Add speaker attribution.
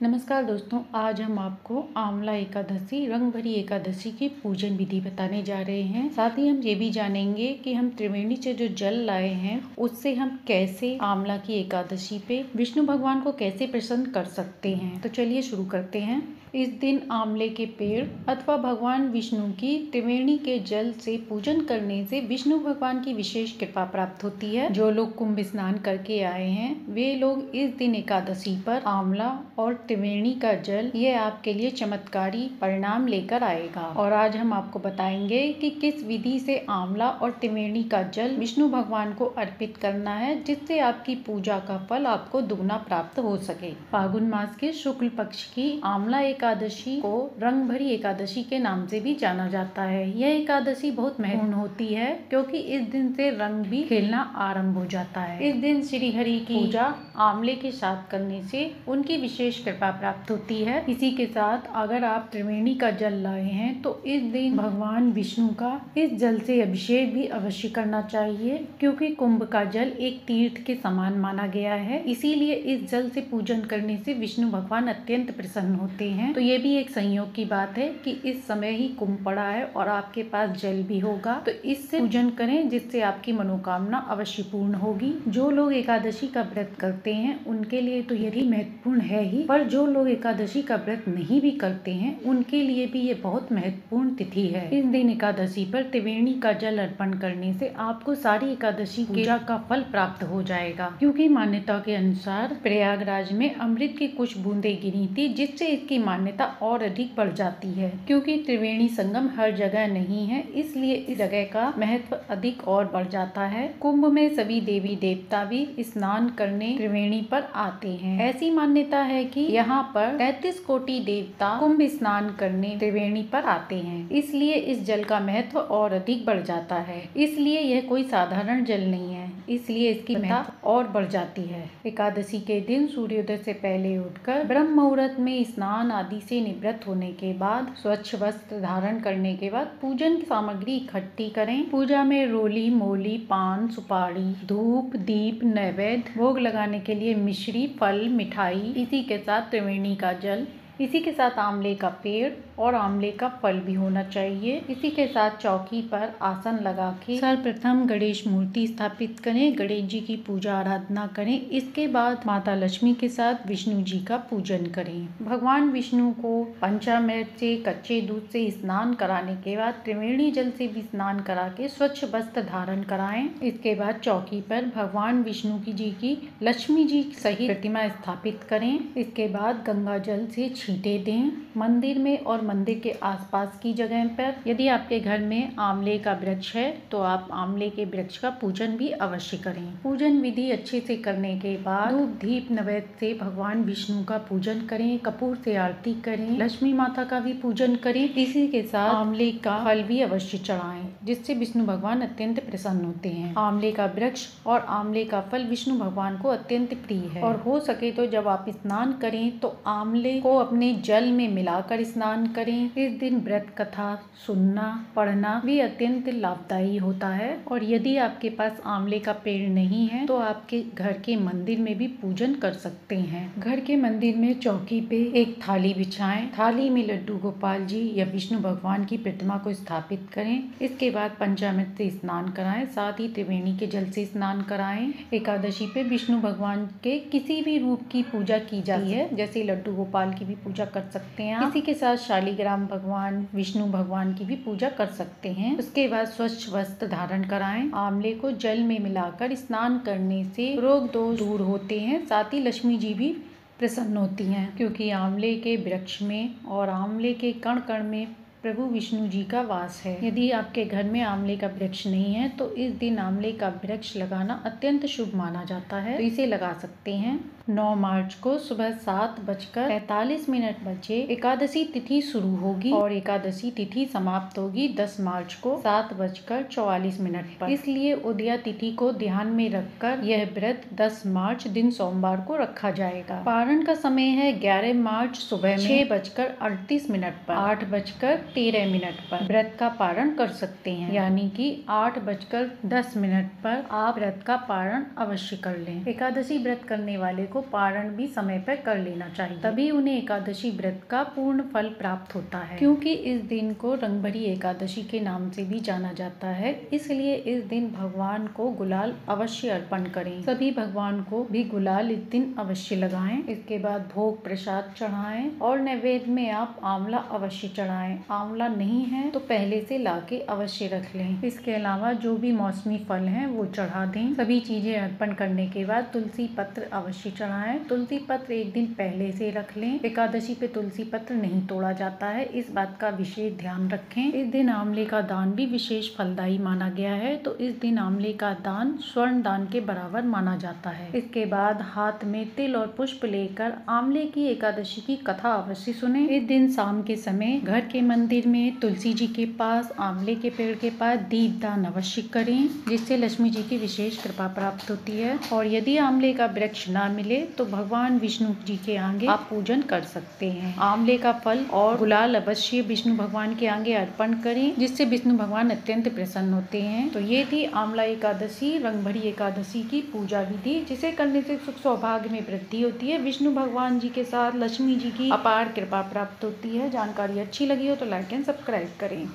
Speaker 1: नमस्कार दोस्तों, आज हम आपको आंवला एकादशी रंग भरी एकादशी की पूजन विधि बताने जा रहे हैं। साथ ही हम ये भी जानेंगे कि हम त्रिवेणी से जो जल लाए हैं उससे हम कैसे आंवला की एकादशी पे विष्णु भगवान को कैसे प्रसन्न कर सकते हैं। तो चलिए शुरू करते हैं। इस दिन आंवले के पेड़ अथवा भगवान विष्णु की त्रिवेणी के जल से पूजन करने से विष्णु भगवान की विशेष कृपा प्राप्त होती है। जो लोग कुंभ स्नान करके आए हैं वे लोग इस दिन एकादशी पर आंवला और त्रिवेणी का जल ये आपके लिए चमत्कारी परिणाम लेकर आएगा। और आज हम आपको बताएंगे कि किस विधि से आंवला और त्रिवेणी का जल विष्णु भगवान को अर्पित करना है, जिससे आपकी पूजा का फल आपको दुगना प्राप्त हो सके। फागुन मास के शुक्ल पक्ष की आंवला एकादशी को रंग भरी एकादशी के नाम से भी जाना जाता है। यह एकादशी बहुत महत्वपूर्ण होती है क्योंकि इस दिन से रंग भी खेलना आरंभ हो जाता है। इस दिन श्री हरि की पूजा आंवले के साथ करने से उनकी विशेष कृपा प्राप्त होती है। इसी के साथ अगर आप त्रिवेणी का जल लाए हैं तो इस दिन भगवान विष्णु का इस जल से अभिषेक भी अवश्य करना चाहिए, क्योंकि कुंभ का जल एक तीर्थ के समान माना गया है। इसीलिए इस जल से पूजन करने से विष्णु भगवान अत्यंत प्रसन्न होते हैं। तो ये भी एक संयोग की बात है कि इस समय ही कुंभ पड़ा है और आपके पास जल भी होगा, तो इससे पूजन करें जिससे आपकी मनोकामना अवश्य पूर्ण होगी। जो लोग एकादशी का व्रत करते हैं उनके लिए तो यही महत्वपूर्ण है ही, पर जो लोग एकादशी का व्रत नहीं भी करते हैं उनके लिए भी ये बहुत महत्वपूर्ण तिथि है। इस दिन एकादशी पर त्रिवेणी का जल अर्पण करने से आपको सारी एकादशी पूजा का फल प्राप्त हो जाएगा, क्योंकि मान्यता के अनुसार प्रयागराज में अमृत की कुछ बूंदे गिरी थी, जिससे इसकी मान्यता और अधिक बढ़ जाती है। क्योंकि त्रिवेणी संगम हर जगह नहीं है, इसलिए इस जगह का महत्व अधिक और बढ़ जाता है। कुंभ में सभी देवी देवता भी स्नान करने त्रिवेणी पर आते हैं। ऐसी मान्यता है कि यहाँ पर 33 कोटि देवता कुंभ स्नान करने त्रिवेणी पर आते हैं, इसलिए इस जल का महत्व और अधिक बढ़ जाता है। इसलिए यह कोई साधारण जल नहीं है, इसलिए इसकी महत्ता और बढ़ जाती है। एकादशी के दिन सूर्योदय से पहले उठकर ब्रह्म मुहूर्त में स्नान आदि से निवृत्त होने के बाद स्वच्छ वस्त्र धारण करने के बाद पूजन की सामग्री इकट्ठी करें। पूजा में रोली, मोली, पान, सुपारी, धूप, दीप, नैवेद्य, भोग लगाने के लिए मिश्री, फल, मिठाई, इसी के साथ त्रिवेणी का जल, इसी के साथ आंवले का पेड़ और आंवले का फल भी होना चाहिए। इसी के साथ चौकी पर आसन लगा के सर्वप्रथम गणेश मूर्ति स्थापित करें, गणेश जी की पूजा आराधना करें। इसके बाद माता लक्ष्मी के साथ विष्णु जी का पूजन करें। भगवान विष्णु को पंचामृत से कच्चे दूध से स्नान कराने के बाद त्रिवेणी जल से भी स्नान करा के स्वच्छ वस्त्र धारण कराएं। इसके बाद चौकी पर भगवान विष्णु जी की लक्ष्मी जी सहित प्रतिमा स्थापित करें। इसके बाद गंगा जल से छींटे दें मंदिर में और मंदिर के आसपास की जगह पर। यदि आपके घर में आंवले का वृक्ष है तो आप आंवले के वृक्ष का पूजन भी अवश्य करें। पूजन विधि अच्छे से करने के बाद धूप, दीप, नैवेद्य से भगवान विष्णु का पूजन करें, कपूर से आरती करें, लक्ष्मी माता का भी पूजन करें। इसी के साथ आंवले का फल भी अवश्य चढ़ाएं, जिससे विष्णु भगवान अत्यंत प्रसन्न होते हैं। आंवले का वृक्ष और आंवले का फल विष्णु भगवान को अत्यंत प्रिय है, और हो सके तो जब आप स्नान करें तो आंवले को अपने जल में मिलाकर स्नान करें। इस दिन व्रत कथा सुनना, पढ़ना भी अत्यंत लाभदायी होता है। और यदि आपके पास आंवले का पेड़ नहीं है तो आपके घर के मंदिर में भी पूजन कर सकते हैं। घर के मंदिर में चौकी पे एक थाली बिछाएं, थाली में लड्डू गोपाल जी या विष्णु भगवान की प्रतिमा को स्थापित करें। इसके बाद पंचामृत से स्नान कराएं, साथ ही त्रिवेणी के जल से स्नान कराएं। एकादशी पे विष्णु भगवान के किसी भी रूप की पूजा की जाती है, जैसे लड्डू गोपाल की भी पूजा कर सकते हैं। इसी के साथ शालिग्राम भगवान, विष्णु भगवान की भी पूजा कर सकते हैं। उसके बाद स्वच्छ वस्त्र धारण कराएं। आंवले को जल में मिलाकर स्नान करने से रोग दोष दूर होते हैं, साथ ही लक्ष्मी जी भी प्रसन्न होती हैं, क्योंकि आंवले के वृक्ष में और आंवले के कण कण में प्रभु विष्णु जी का वास है। यदि आपके घर में आंवले का वृक्ष नहीं है तो इस दिन आंवले का वृक्ष लगाना अत्यंत शुभ माना जाता है, तो इसे लगा सकते हैं। 9 मार्च को सुबह 7:45 बजे एकादशी तिथि शुरू होगी और एकादशी तिथि समाप्त होगी 10 मार्च को 7:44 पर। इसलिए उदया तिथि को ध्यान में रखकर यह व्रत 10 मार्च दिन सोमवार को रखा जाएगा। पारण का समय है 11 मार्च सुबह में 6:38 पर 8:13 पर व्रत का पारण कर सकते हैं, यानी कि 8:10 पर आप व्रत का पारण अवश्य कर लें। एकादशी व्रत करने वाले को उनको पारण भी समय पर कर लेना चाहिए, तभी उन्हें एकादशी व्रत का पूर्ण फल प्राप्त होता है। क्योंकि इस दिन को रंगभरी एकादशी के नाम से भी जाना जाता है, इसलिए इस दिन भगवान को गुलाल अवश्य अर्पण करें। सभी भगवान को भी गुलाल इस दिन अवश्य लगाएं। इसके बाद भोग प्रसाद चढ़ाएं और नैवेद्य में आप आंवला अवश्य चढ़ाएं। आंवला नहीं है तो पहले से लाके अवश्य रख लें। इसके अलावा जो भी मौसमी फल हैं वो चढ़ा दें। सभी चीजें अर्पण करने के बाद तुलसी पत्र अवश्य चढ़ाएं। तुलसी पत्र एक दिन पहले से रख लें। एकादशी पे तुलसी पत्र नहीं तोड़ा जाता है, इस बात का विशेष ध्यान रखें। इस दिन आंवले का दान भी विशेष फलदायी माना गया है, तो इस दिन आंवले का दान स्वर्ण दान के बराबर माना जाता है। इसके बाद हाथ में तिल और पुष्प लेकर आंवले की एकादशी की कथा अवश्य सुने। इस दिन शाम के समय घर के मंदिर में तुलसी जी के पास आंवले के पेड़ के पास दीपदान अवश्य करें, जिससे लक्ष्मी जी की विशेष कृपा प्राप्त होती है। और यदि आंवले का वृक्ष ना मिले तो भगवान विष्णु जी के आगे आप पूजन कर सकते हैं। आंवले का फल और गुलाल अवश्य विष्णु भगवान के आगे अर्पण करें, जिससे विष्णु भगवान अत्यंत प्रसन्न होते हैं। तो ये थी आंवला एकादशी, रंगभरी एकादशी की पूजा विधि, जिसे करने से सुख सौभाग्य में वृद्धि होती है। विष्णु भगवान जी के साथ लक्ष्मी जी की अपार कृपा प्राप्त होती है। जानकारी अच्छी लगी हो तो लाइक एंड सब्सक्राइब करें।